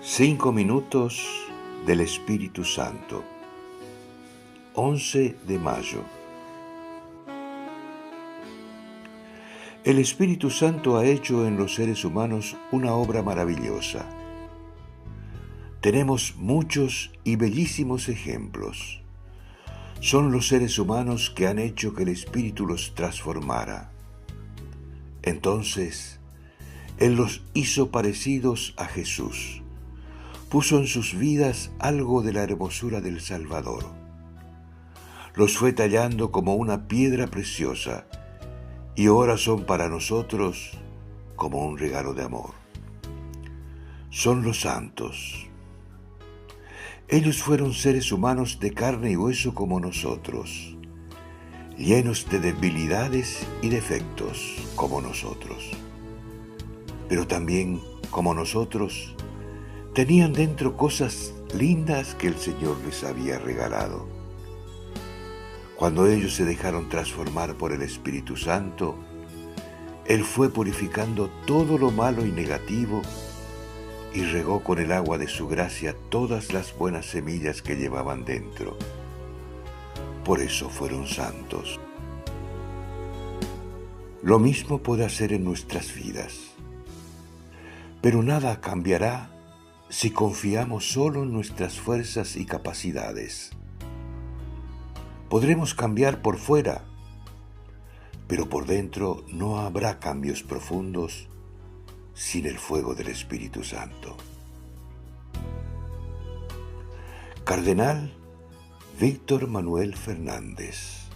5 minutos del Espíritu Santo. 11 de mayo. El Espíritu Santo ha hecho en los seres humanos una obra maravillosa. Tenemos muchos y bellísimos ejemplos. Son los seres humanos que han hecho que el Espíritu los transformara. Entonces, Él los hizo parecidos a Jesús. Puso en sus vidas algo de la hermosura del Salvador. Los fue tallando como una piedra preciosa y ahora son para nosotros como un regalo de amor. Son los santos. Ellos fueron seres humanos de carne y hueso como nosotros, llenos de debilidades y defectos como nosotros. Pero también, como nosotros, tenían dentro cosas lindas que el Señor les había regalado. Cuando ellos se dejaron transformar por el Espíritu Santo, Él fue purificando todo lo malo y negativo y regó con el agua de su gracia todas las buenas semillas que llevaban dentro. Por eso fueron santos. Lo mismo puede hacer en nuestras vidas. Pero nada cambiará si confiamos solo en nuestras fuerzas y capacidades. Podremos cambiar por fuera, pero por dentro no habrá cambios profundos sin el fuego del Espíritu Santo. Cardenal Víctor Manuel Fernández.